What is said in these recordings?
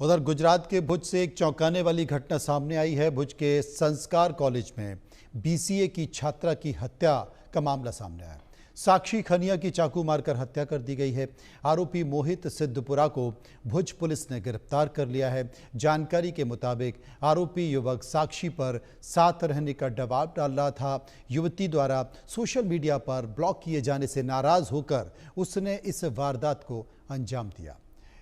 उधर गुजरात के भुज से एक चौंकाने वाली घटना सामने आई है। भुज के संस्कार कॉलेज में बीसीए की छात्रा की हत्या का मामला सामने आया। साक्षी खनिया की चाकू मारकर हत्या कर दी गई है। आरोपी मोहित सिद्धपुरा को भुज पुलिस ने गिरफ्तार कर लिया है। जानकारी के मुताबिक आरोपी युवक साक्षी पर साथ रहने का दबाव डाल रहा था। युवती द्वारा सोशल मीडिया पर ब्लॉक किए जाने से नाराज होकर उसने इस वारदात को अंजाम दिया।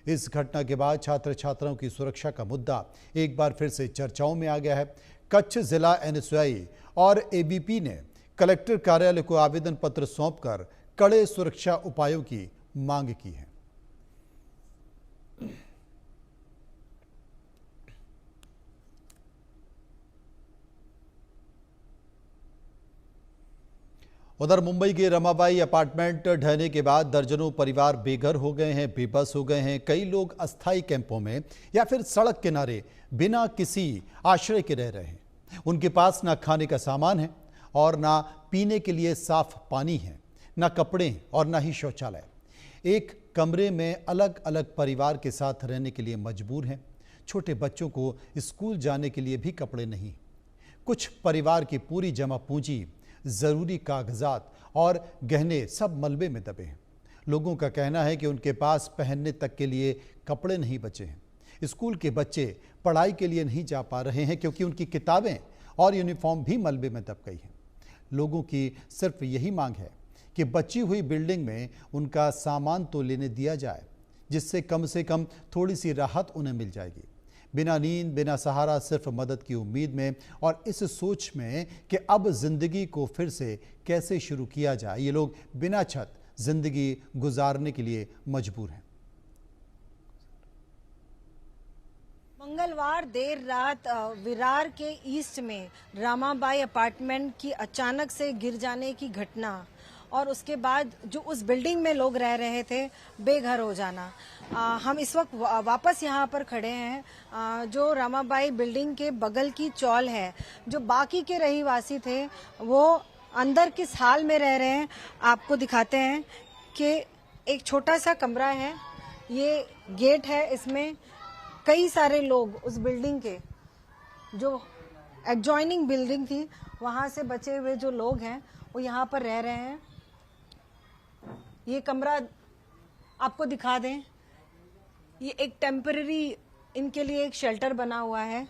इस घटना के बाद छात्र छात्राओं की सुरक्षा का मुद्दा एक बार फिर से चर्चाओं में आ गया है। कच्छ जिला एनएसयूआई और एबीपी ने कलेक्टर कार्यालय को आवेदन पत्र सौंपकर कड़े सुरक्षा उपायों की मांग की है। उधर मुंबई के रमाबाई अपार्टमेंट ढहने के बाद दर्जनों परिवार बेघर हो गए हैं, बेबस हो गए हैं। कई लोग अस्थायी कैंपों में या फिर सड़क किनारे बिना किसी आश्रय के रह रहे हैं। उनके पास ना खाने का सामान है और ना पीने के लिए साफ पानी है, ना कपड़े और ना ही शौचालय। एक कमरे में अलग अलग परिवार के साथ रहने के लिए मजबूर हैं। छोटे बच्चों को स्कूल जाने के लिए भी कपड़े नहीं। कुछ परिवार की पूरी जमा पूंजी, जरूरी कागजात और गहने सब मलबे में दबे हैं। लोगों का कहना है कि उनके पास पहनने तक के लिए कपड़े नहीं बचे हैं। स्कूल के बच्चे पढ़ाई के लिए नहीं जा पा रहे हैं क्योंकि उनकी किताबें और यूनिफॉर्म भी मलबे में दब गई हैं। लोगों की सिर्फ यही मांग है कि बची हुई बिल्डिंग में उनका सामान तो लेने दिया जाए, जिससे कम से कम थोड़ी सी राहत उन्हें मिल जाएगी। बिना नींद, बिना सहारा, सिर्फ मदद की उम्मीद में और इस सोच में कि अब जिंदगी को फिर से कैसे शुरू किया जाए, ये लोग बिना छत जिंदगी गुजारने के लिए मजबूर हैं। मंगलवार देर रात विरार के ईस्ट में रामाबाई अपार्टमेंट की अचानक से गिर जाने की घटना और उसके बाद जो उस बिल्डिंग में लोग रह रहे थे बेघर हो जाना। हम इस वक्त वापस यहाँ पर खड़े हैं जो रामाबाई बिल्डिंग के बगल की चौल है। जो बाकी के रहीवासी थे वो अंदर किस हाल में रह रहे हैं आपको दिखाते हैं कि एक छोटा सा कमरा है, ये गेट है, इसमें कई सारे लोग उस बिल्डिंग के जो एडजॉइनिंग बिल्डिंग थी वहां से बचे हुए जो लोग हैं वो यहाँ पर रह रहे हैं। ये कमरा आपको दिखा दें, ये एक टेम्पररी इनके लिए एक शेल्टर बना हुआ है,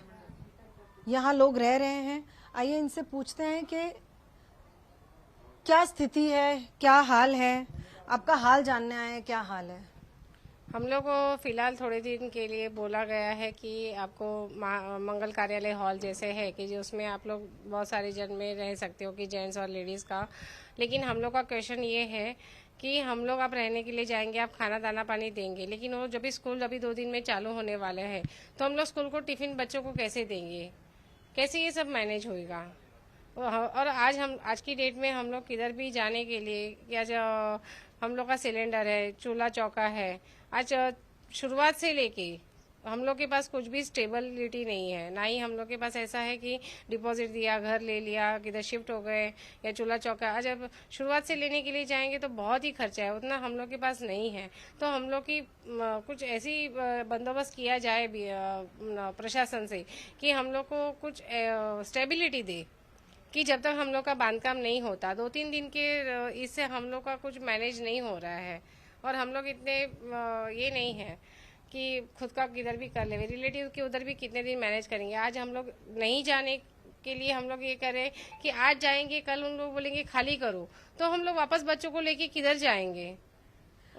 यहाँ लोग रह रहे हैं। आइए इनसे पूछते हैं कि क्या स्थिति है, क्या हाल है। आपका हाल जानने आए हैं, क्या हाल है? हम लोग को फिलहाल थोड़े दिन के लिए बोला गया है कि आपको मंगल कार्यालय हॉल जैसे है कि जो उसमें आप लोग बहुत सारे जन में रह सकते हो कि जेंट्स और लेडीज़ का। लेकिन हम लोग का क्वेश्चन ये है कि हम लोग आप रहने के लिए जाएंगे, आप खाना दाना पानी देंगे, लेकिन वो जब भी स्कूल अभी 2 दिन में चालू होने वाले हैं तो हम लोग स्कूल को टिफिन बच्चों को कैसे देंगे, कैसे ये सब मैनेज होएगा। और आज की डेट में हम लोग किधर भी जाने के लिए या जो हम लोग का सिलेंडर है, चूल्हा चौका है, आज शुरुआत से लेके हम लोग के पास कुछ भी स्टेबिलिटी नहीं है। ना ही हम लोग के पास ऐसा है कि डिपॉजिट दिया, घर ले लिया, किधर शिफ्ट हो गए या चूल्हा चौका। आज अब शुरुआत से लेने के लिए जाएंगे तो बहुत ही खर्चा है, उतना हम लोग के पास नहीं है। तो हम लोग की कुछ ऐसी बंदोबस्त किया जाए प्रशासन से कि हम लोग को कुछ स्टेबिलिटी दे कि जब तक हम लोग का बांधकाम नहीं होता 2-3 दिन के इससे हम लोग का कुछ मैनेज नहीं हो रहा है। और हम लोग इतने ये नहीं है कि खुद का किधर भी कर ले, रिलेटिव के उधर भी कितने दिन मैनेज करेंगे। आज हम लोग नहीं जाने के लिए हम लोग ये करें कि आज जाएंगे, कल उन लोग बोलेंगे खाली करो, तो हम लोग वापस बच्चों को लेके किधर जाएंगे।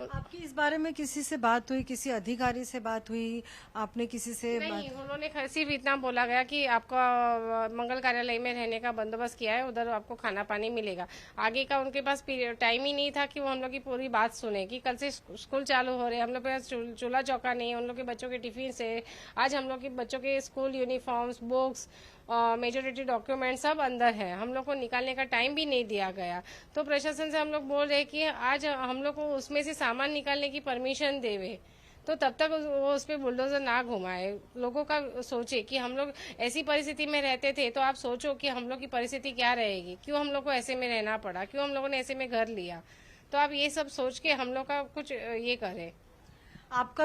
आपकी इस बारे में किसी से बात हुई, किसी अधिकारी से बात हुई, आपने किसी से नहीं? उन्होंने सिर्फ इतना बोला गया कि आपका मंगल कार्यालय में रहने का बंदोबस्त किया है, उधर आपको खाना पानी मिलेगा। आगे का उनके पास टाइम ही नहीं था कि वो हम लोग की पूरी बात सुने कि कल से स्कूल चालू हो रहे हैं, हम लोग के पास चूल्हा चौका नहीं है, उन लोग के बच्चों के टिफिन से आज हम लोग के बच्चों के school uniforms, books, majority document सब अंदर है, हम लोग को निकालने का टाइम भी नहीं दिया गया। तो प्रशासन से हम लोग बोल रहे कि आज हम लोग को उसमें से सामान निकालने की परमिशन देवे, तो तब तक वो उस पर बुलडोजर ना घुमाए। लोगों का सोचे कि हम लोग ऐसी परिस्थिति में रहते थे, तो आप सोचो कि हम लोग की परिस्थिति क्या रहेगी, क्यों हम लोग को ऐसे में रहना पड़ा, क्यों हम लोगों ने ऐसे में घर लिया। तो आप ये सब सोच के हम लोग का कुछ ये करें। आपका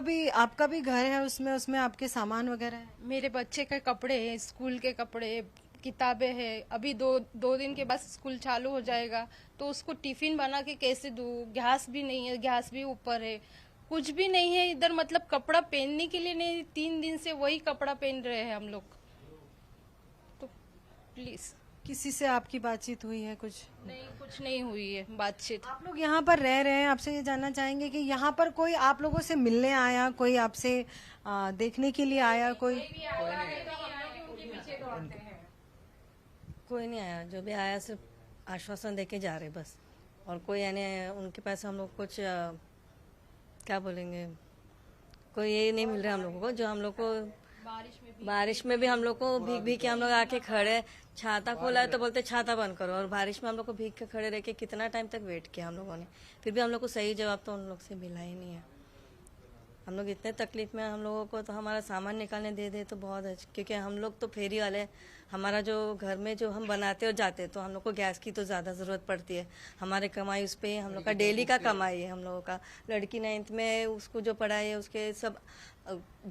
भी घर है, उसमें उसमें आपके सामान वगैरह है? मेरे बच्चे के कपड़े हैं, स्कूल के कपड़े, किताबें हैं। अभी दो दिन के बाद स्कूल चालू हो जाएगा, तो उसको टिफिन बना के कैसे दूं? गैस भी नहीं है, गैस भी ऊपर है, कुछ भी नहीं है इधर। मतलब कपड़ा पहनने के लिए नहीं, 3 दिन से वही कपड़ा पहन रहे हैं हम लोग। तो प्लीज। किसी से आपकी बातचीत हुई है कुछ? नहीं, कुछ नहीं हुई है बातचीत। आप लोग यहाँ पर रह रहे हैं, आपसे ये जानना चाहेंगे कि यहाँ पर कोई आप लोगों से मिलने आया, कोई आपसे देखने के लिए आया? कोई कोई नहीं आया। जो भी आया सिर्फ आश्वासन देके जा रहे बस। और कोई यानी उनके पास हम लोग कुछ क्या बोलेंगे, कोई ये नहीं मिल रहा हम लोगों को। जो हम लोग को बारिश में भी हम लोग को भीग भीग के हम लोग आके खड़े, छाता खोला है तो बोलते छाता बंद करो, और बारिश में हम लोग को भीग के खड़े रह के कितना टाइम तक वेट किया हम लोगों ने, फिर भी हम लोग को सही जवाब तो उन लोग से मिला ही नहीं है। हम लोग इतने तकलीफ में, हम लोगों को तो हमारा सामान निकालने दे दे तो बहुत है, क्योंकि हम लोग तो फेरी वाले। हमारा जो घर में जो हम बनाते और जाते तो हम लोग को गैस की तो ज़्यादा ज़रूरत पड़ती है। हमारे कमाई उस पर, हम लोग का डेली का कमाई है हम लोगों का। लड़की 9th में, उसको जो पढ़ाई है उसके सब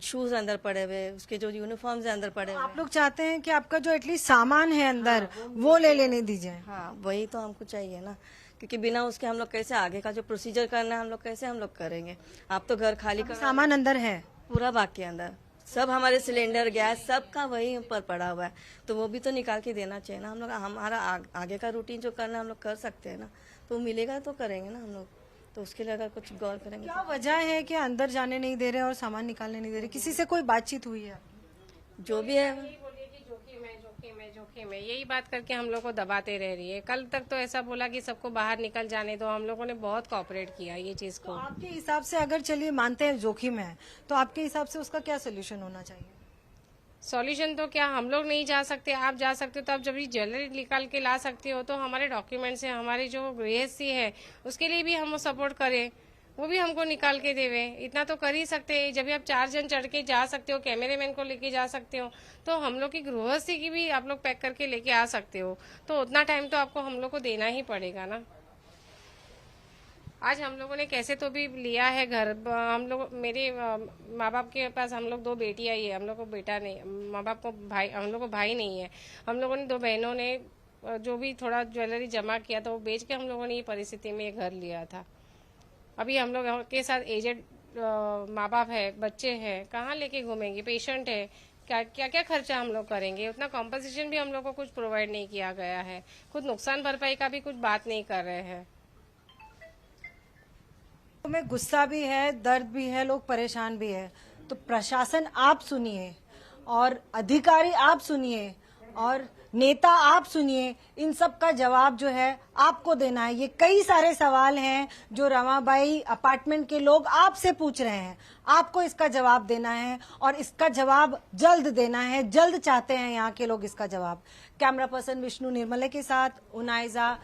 शूज़ अंदर पड़े हुए, उसके जो यूनिफॉर्म्स अंदर पड़े हुए। आप लोग चाहते हैं कि आपका जो एटलीस्ट सामान है अंदर वो ले लेने दीजिए? हाँ, वही तो हमको चाहिए ना, क्योंकि बिना उसके हम लोग कैसे आगे का जो प्रोसीजर करना है हम लोग कैसे हम लोग करेंगे। आप तो घर खाली कर, सामान अंदर है पूरा बाकी अंदर सब, हमारे सिलेंडर गैस सब का वही पर पड़ा हुआ है, तो वो भी तो निकाल के देना चाहिए ना हम लोग। हमारा आगे का रूटीन जो करना हम लोग कर सकते हैं ना, तो मिलेगा तो करेंगे ना हम लोग। तो उसके लिए अगर कुछ गौर करेंगे। क्या वजह है कि अंदर जाने नहीं दे रहे और सामान निकालने नहीं दे रहे? किसी से कोई बातचीत हुई है? जो भी है बोलिए कि जोखिम है, जोखिम है, जोखिम है, यही बात करके हम लोग को दबाते रह रही है। कल तक तो ऐसा बोला कि सबको बाहर निकल जाने दो, हम लोगों ने बहुत कोऑपरेट किया ये चीज को। आपके हिसाब से अगर चलिए मानते हैं जोखिम है, तो आपके हिसाब से उसका क्या सोल्यूशन होना चाहिए? सॉल्यूशन तो क्या, हम लोग नहीं जा सकते, आप जा सकते हो, तो आप जब भी ज्वेलरी निकाल के ला सकते हो तो हमारे डॉक्यूमेंट्स हैं, हमारे जो गृहस्थी है उसके लिए भी हम सपोर्ट करें, वो भी हमको निकाल के देवे। इतना तो कर ही सकते हैं। जब भी आप 4 जन चढ़ के जा सकते हो, कैमरेमैन को लेके जा सकते हो, तो हम लोग की गृहस्थी की भी आप लोग पैक करके लेके आ सकते हो। तो उतना टाइम तो आपको हम लोग को देना ही पड़ेगा ना। आज हम लोगों ने कैसे तो भी लिया है घर। हम लोग, मेरे माँ बाप के पास हम लोग 2 बेटियां ही है, हम लोग को बेटा नहीं, माँ बाप को भाई, हम लोग को भाई नहीं है। हम लोगों ने 2 बहनों ने जो भी थोड़ा ज्वेलरी जमा किया था वो बेच के हम लोगों ने ये परिस्थिति में ये घर लिया था। अभी हम लोग के साथ एजेड माँ बाप है, बच्चे हैं, कहाँ लेके घूमेंगे, पेशेंट है, क्या क्या क्या खर्चा हम लोग करेंगे। उतना कॉम्पनसेशन भी हम लोग को कुछ प्रोवाइड नहीं किया गया है, कुछ नुकसान भरपाई का भी कुछ बात नहीं कर रहे हैं। में गुस्सा भी है, दर्द भी है, लोग परेशान भी है। तो प्रशासन आप सुनिए और अधिकारी आप सुनिए और नेता आप सुनिए, इन सब का जवाब जो है आपको देना है। ये कई सारे सवाल हैं जो रमाबाई अपार्टमेंट के लोग आपसे पूछ रहे हैं, आपको इसका जवाब देना है और इसका जवाब जल्द देना है, जल्द चाहते हैं यहाँ के लोग इसका जवाब। कैमरा पर्सन विष्णु निर्मले के साथ उनाइजा।